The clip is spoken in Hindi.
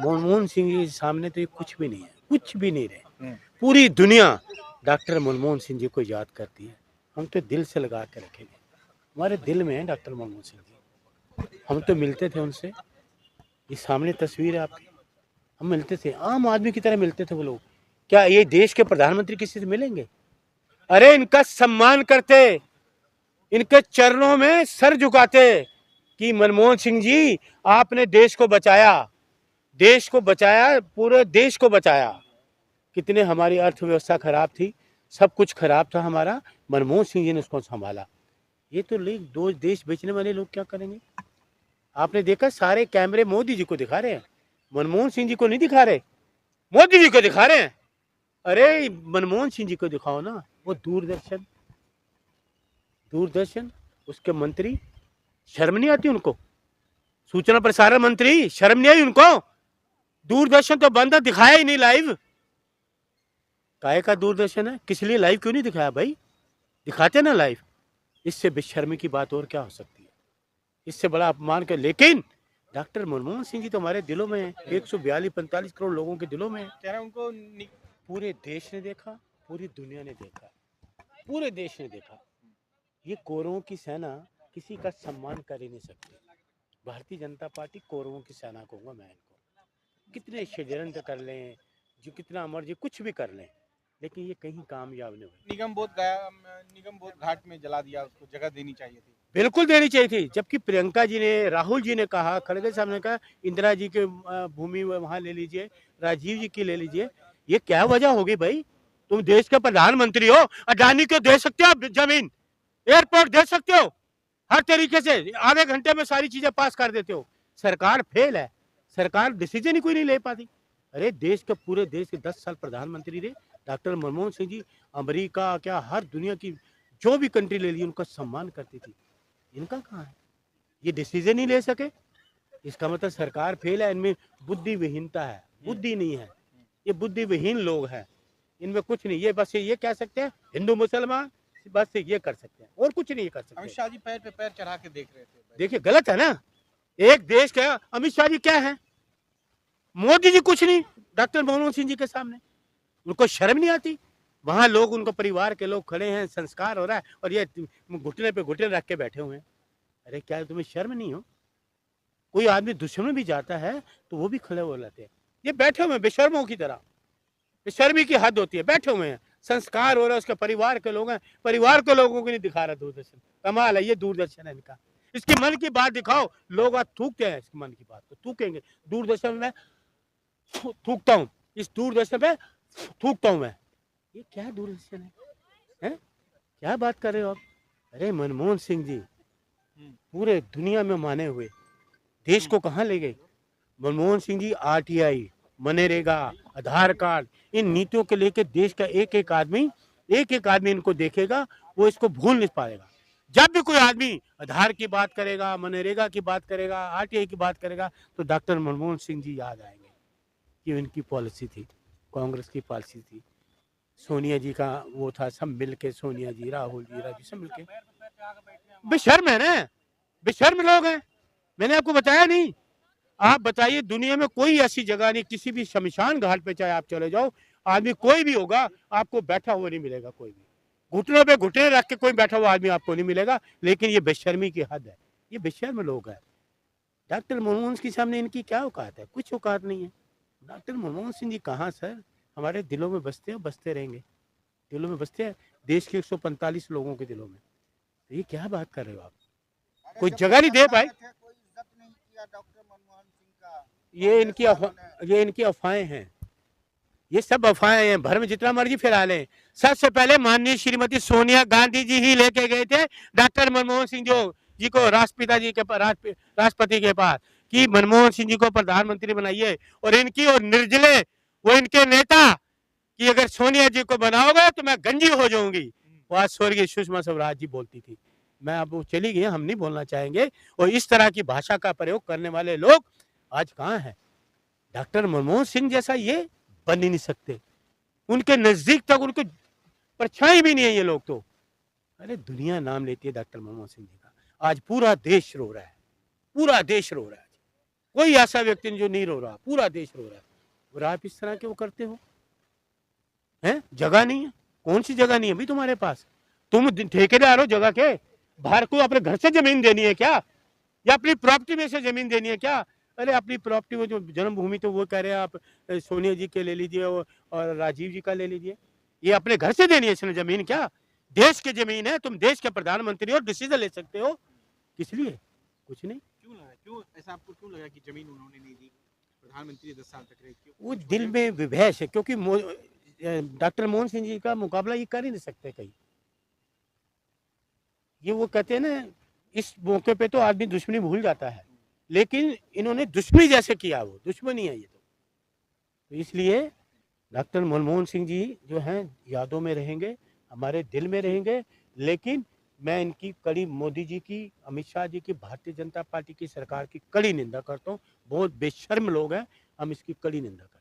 मनमोहन सिंह जी के सामने तो ये कुछ भी नहीं है, कुछ भी नहीं रहे। पूरी दुनिया डॉक्टर मनमोहन सिंह जी को याद करती है। हम तो दिल से लगा के रखेंगे, हमारे दिल में है डॉक्टर मनमोहन सिंह जी। हम तो मिलते थे उनसे, ये सामने तस्वीर है आपकी। हम मिलते थे, आम आदमी की तरह मिलते थे वो लोग। क्या ये देश के प्रधानमंत्री किसी से मिलेंगे? अरे इनका सम्मान करते, इनके चरणों में सर झुकाते कि मनमोहन सिंह जी आपने देश को बचाया, देश को बचाया, पूरे देश को बचाया। कितने हमारी अर्थव्यवस्था खराब थी, सब कुछ खराब था हमारा, मनमोहन सिंह जी ने उसको संभाला। ये तो लोग दो देश बेचने वाले लोग क्या करेंगे? आपने देखा सारे कैमरे मोदी जी को दिखा रहे हैं, मनमोहन सिंह जी को नहीं दिखा रहे, मोदी जी को दिखा रहे हैं। अरे मनमोहन सिंह जी को दिखाओ ना। वो दूरदर्शन, दूरदर्शन उसके मंत्री, शर्म नहीं आती उनको? सूचना प्रसारण मंत्री, शर्म नहीं आई उनको? दूरदर्शन तो बंद है, दिखाया ही नहीं लाइव। काहे का दूरदर्शन है, किस लिए लाइव क्यों नहीं दिखाया भाई? दिखाते ना लाइव। इससे बेशर्मी की बात और क्या हो सकती है? इससे बड़ा अपमान कर। लेकिन डॉक्टर मनमोहन सिंह जी तो हमारे दिलों में है, 142-45 करोड़ लोगों के दिलों में है। कह रहे हैं उनको पूरे देश ने देखा, पूरी दुनिया ने देखा, पूरे देश ने देखा। ये कौरवों की सेना किसी का सम्मान कर ही नहीं सकती। भारतीय जनता पार्टी कौरवों की सेना कहूँगा मैं इनको। कितने षड्यंत्र कर लें, जो कितना मर्जी कुछ भी कर लें, लेकिन ये कहीं कामयाब नहीं हुए। निगम बोध घाट में जला दिया, उसको जगह देनी चाहिए थी। बिल्कुल देनी चाहिए थी। जबकि प्रियंका जी ने, राहुल जी ने कहा, खड़गे साहब ने कहा इंदिरा जी के भूमि वहां ले लीजिए, राजीव जी की ले लीजिए। ये क्या वजह होगी भाई? तुम देश के प्रधानमंत्री हो, अडानी को दे सकते हो जमीन, एयरपोर्ट दे सकते हो, हर तरीके से आधे घंटे में सारी चीजें पास कर देते हो। सरकार फेल है, सरकार डिसीजन ही कोई नहीं ले पाती। अरे देश के, पूरे देश के 10 साल प्रधानमंत्री रहे डॉक्टर मनमोहन सिंह जी। अमेरिका क्या, हर दुनिया की जो भी कंट्री ले ली उनका सम्मान करती थी। इनका कहाँ है? ये डिसीजन ही ले सके, इसका मतलब सरकार फेल है। इनमें बुद्धि विहीनता है, बुद्धि नहीं है। ये बुद्धि विहीन लोग हैं, इनमें कुछ नहीं। ये बस ये कह सकते हैं हिंदू मुसलमान, बस ये कर सकते हैं और कुछ नहीं कर सकते। अमित शाह जी पैर पे पैर चढ़ा के देख रहे थे। देखिए गलत है ना। एक देश का अमित शाह जी क्या है, मोदी जी कुछ नहीं डॉक्टर मनमोहन सिंह जी के सामने। उनको शर्म नहीं आती? वहां लोग, उनको परिवार के लोग खड़े हैं, संस्कार हो रहा है, और ये घुटने पे घुटने रख के बैठे हुए हैं। अरे क्या तुम्हें शर्म नहीं हो? कोई आदमी दुश्मन भी जाता है तो वो भी खड़े हो जाते हैं। ये बैठे हुए हैं बेशर्मों की तरह। बेशर्मी की हद होती है, बैठे हुए हैं, संस्कार हो रहा है, उसके परिवार के लोग हैं, परिवार के लोगों को नहीं दिखा रहा दूरदर्शन। कमाल है, ये दूरदर्शन है इनका। इसकी मन की बात दिखाओ, लोग आज थूकते हैं, इसके मन की बात को थूकेंगे। दूरदर्शन में थूकता हूँ, इस दूरदर्शन में थूकता हूँ मैं। ये क्या दूरदर्शन है? क्या बात कर रहे हो आप? अरे मनमोहन सिंह जी पूरे दुनिया में माने हुए, देश को कहाँ ले गए? मनमोहन सिंह जी आरटीआई, मनरेगा, आधार कार्ड, इन नीतियों के लेके देश का एक एक आदमी इनको देखेगा, वो इसको भूल नहीं पाएगा। जब भी कोई आदमी आधार की बात करेगा, मनरेगा की बात करेगा, आरटीआई की बात करेगा, तो डॉक्टर मनमोहन सिंह जी याद आएंगे कि इनकी पॉलिसी थी, कांग्रेस की पॉलिसी थी। सोनिया जी का वो था, सब मिलके, सोनिया जी, राहुल जी, राजू, सब मिलके। बेशर्म है ना, बेशर्म लोग हैं। मैंने आपको बताया नहीं? आप बताइए, दुनिया में कोई ऐसी जगह नहीं, किसी भी शमशान घाट पे चाहे आप चले जाओ, आदमी कोई भी होगा, आपको बैठा हुआ नहीं मिलेगा। कोई भी घुटनों पे घुटने रख के कोई बैठा हुआ आदमी आपको नहीं मिलेगा। लेकिन ये बेशर्मी की हद है, ये बेशर्म लोग हैं। डॉक्टर मनमोहन के सामने इनकी क्या औकात है? कुछ औकात नहीं है। डॉक्टर मनमोहन सिंह जी कहाँ सर, हमारे दिलों में बसते हैं, बसते रहेंगे, दिलों में बसते हैं, देश के 145 लोगों के दिलों में। तो ये क्या बात कर रहे हो आप? कोई जगह नहीं दे पाए। ये इनकी अफवाहें हैं, ये सब अफवाहें हैं, भर में जितना मर्जी फैला लें। सबसे पहले माननीय श्रीमती सोनिया गांधी जी ही लेके गए थे डॉक्टर मनमोहन सिंह जी को राष्ट्रपति के पास, कि मनमोहन सिंह जी को प्रधानमंत्री बनाइए। और इनकी और निर्जले वो इनके नेता, कि अगर सोनिया जी को बनाओगे तो मैं गंजी हो जाऊंगी। वो आज स्वर्गीय सुषमा स्वराज जी बोलती थी। मैं अब वो चली गई, हम नहीं बोलना चाहेंगे। और इस तरह की भाषा का प्रयोग करने वाले लोग आज कहाँ हैं? डॉक्टर मनमोहन सिंह जैसा ये बन ही नहीं सकते। उनके नजदीक तक उनके परछाई भी नहीं है ये लोग तो। अरे दुनिया नाम लेती है डॉक्टर मनमोहन सिंह जी का। आज पूरा देश रो रहा है, पूरा देश रो रहा है। कोई ऐसा व्यक्ति नहीं जो नहीं रो रहा, पूरा देश रो रहा है। और आप इस तरह के वो करते हो, हैं? जगह नहीं है, कौन सी जगह नहीं है भाई तुम्हारे पास? तुम ठेकेदार हो जगह के, बाहर को अपने घर से जमीन देनी है क्या, या अपनी प्रॉपर्टी में से जमीन देनी है क्या? अरे अपनी प्रॉपर्टी में जो जन्मभूमि, तो वो कह रहे हैं आप सोनिया जी के ले लीजिए और राजीव जी का ले लीजिए, ये अपने घर से देनी है इसने जमीन क्या? देश की जमीन है, तुम देश के प्रधानमंत्री हो, डिसीजन ले सकते हो, किस लिए? कुछ नहीं। क्यों लगा, क्यों ऐसा आपको क्यों लगा कि जमीन उन्होंने नहीं दी? प्रधानमंत्री 10 साल तक रहे, क्यों? वो कुछ दिल वजह? में विभेष है, क्योंकि डॉक्टर मनमोहन सिंह जी का मुकाबला ये कर ही नहीं सकते कहीं। ये वो कहते हैं ना, इस मौके पे तो आदमी दुश्मनी भूल जाता है, लेकिन इन्होंने दुश्मनी जैसे किया, वो दुश्मनी है ये तो इसलिए डॉक्टर मनमोहन सिंह जी जो हैं यादों में रहेंगे, हमारे दिल में रहेंगे। लेकिन मैं इनकी कड़ी, मोदी जी की, अमित शाह जी की, भारतीय जनता पार्टी की सरकार की कड़ी निंदा करता हूँ। बहुत बेशर्म लोग हैं, हम इसकी कड़ी निंदा करते हैं।